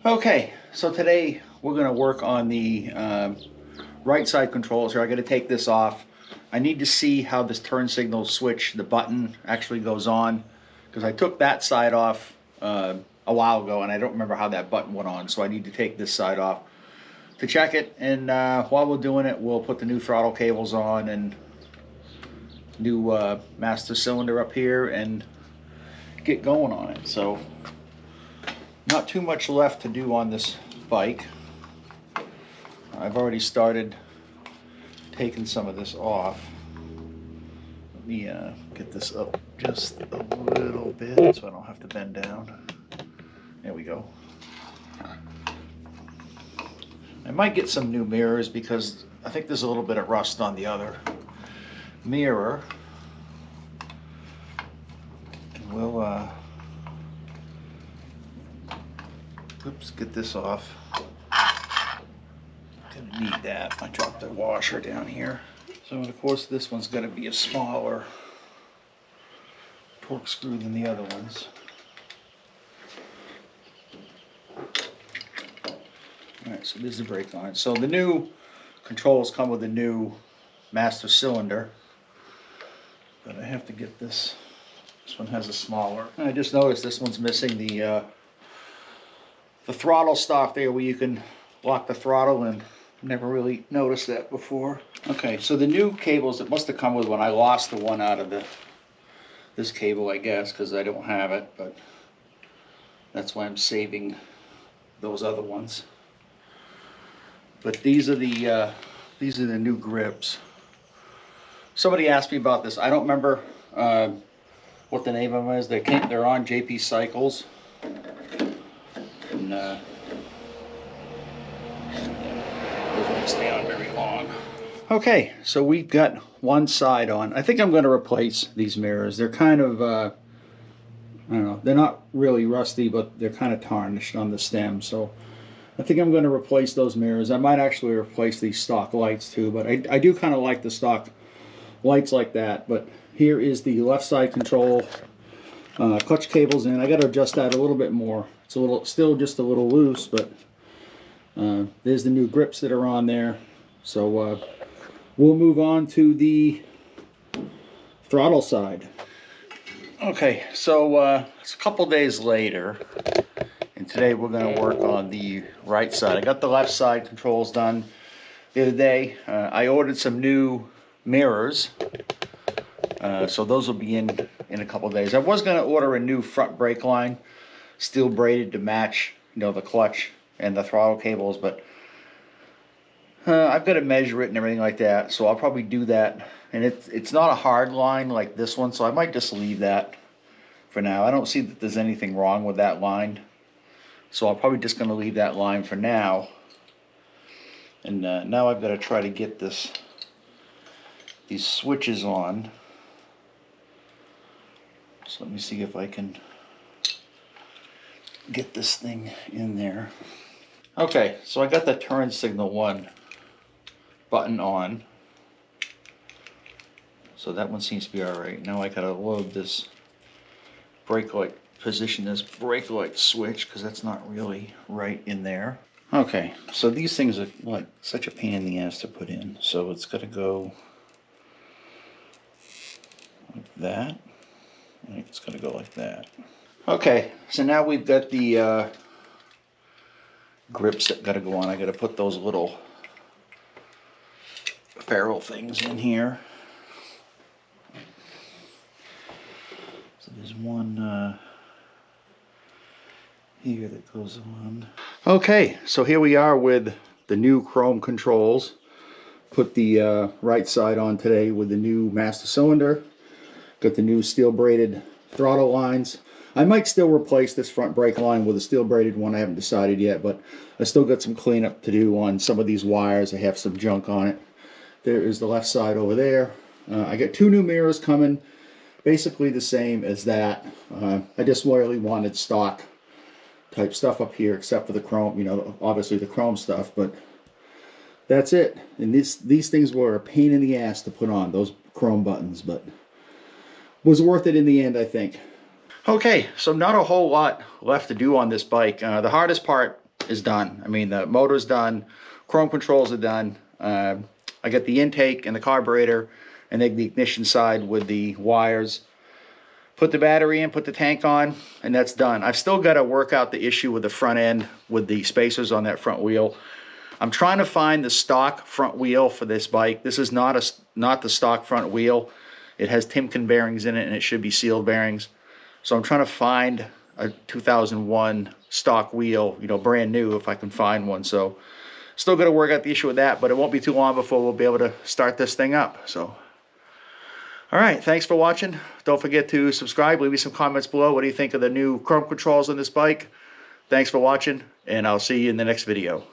Okay, so today we're going to work on the right side controls here. I got to take this off. I need to see how this turn signal switch, the button, actually goes on, because I took that side off a while ago and I don't remember how that button went on, so I need to take this side off to check it. And while we're doing it, we'll put the new throttle cables on and new master cylinder up here and get going on it. So not too much left to do on this bike. I've already started taking some of this off. Let me get this up just a little bit so I don't have to bend down. There we go. I might get some new mirrors because I think there's a little bit of rust on the other mirror. And we'll oops, get this off. Didn't need that. I dropped the washer down here. So of course this one's going to be a smaller torque screw than the other ones. Alright, so this is the brake line. So the new controls come with a new master cylinder. But I have to get this. This one has a smaller. I just noticed this one's missing the throttle stop there where you can lock the throttle in. Never really noticed that before. Okay, so the new cables, it must have come with one. I lost the one out of this cable, I guess, because I don't have it, but that's why I'm saving those other ones. But these are the new grips. Somebody asked me about this. I don't remember what the name of them is. They're on J&P Cycles. And those won't stay on very long. Okay, so we've got one side on. I think I'm going to replace these mirrors. They're kind of, I don't know, they're not really rusty, but they're kind of tarnished on the stem. So I think I'm going to replace those mirrors. I might actually replace these stock lights too, but I do kind of like the stock lights like that. But here is the left side control. Clutch cable's in. I got to adjust that a little bit more. It's a little, still just a little loose, but there's the new grips that are on there. So we'll move on to the throttle side. Okay, so it's a couple days later, and today we're going to work on the right side. I got the left side controls done the other day. I ordered some new mirrors, so those will be in a couple days. I was going to order a new front brake line, steel braided, to match, you know, the clutch and the throttle cables, but I've got to measure it and everything like that, so I'll probably do that. And it's not a hard line like this one, so I might just leave that for now. I don't see that there's anything wrong with that line, so I'm probably just going to leave that line for now. And now I've got to try to get these switches on. So let me see if I can get this thing in there. Okay, so I got the turn signal 1 button on. So that one seems to be alright. Now I gotta load this brake light, position this brake light switch, because that's not really right in there. Okay, so these things are like such a pain in the ass to put in. So it's gotta go like that. It's gonna go like that. Okay, so now we've got the grips that gotta go on. I gotta put those little ferrule things in here. So there's one here that goes on. Okay, so here we are with the new chrome controls. Put the right side on today with the new master cylinder. Got the new steel braided throttle lines. I might still replace this front brake line with a steel braided one. I haven't decided yet, but I still got some cleanup to do on some of these wires. I have some junk on it. There is the left side over there. I got 2 new mirrors coming, basically the same as that. I just really wanted stock type stuff up here, except for the chrome, you know, obviously the chrome stuff, but that's it. And these things were a pain in the ass to put on, those chrome buttons, but was worth it in the end, I think. Okay, so not a whole lot left to do on this bike. The hardest part is done. I mean, the motor's done, chrome controls are done. I got the intake and the carburetor and then the ignition side with the wires. Put the battery in, put the tank on, and that's done. I've still got to work out the issue with the front end with the spacers on that front wheel. I'm trying to find the stock front wheel for this bike. This is not the stock front wheel. It has Timken bearings in it, and it should be sealed bearings. So I'm trying to find a 2001 stock wheel, you know, brand new, if I can find one. So still got to work out the issue with that, but it won't be too long before we'll be able to start this thing up. So, all right, thanks for watching. Don't forget to subscribe. Leave me some comments below. What do you think of the new chrome controls on this bike? Thanks for watching, and I'll see you in the next video.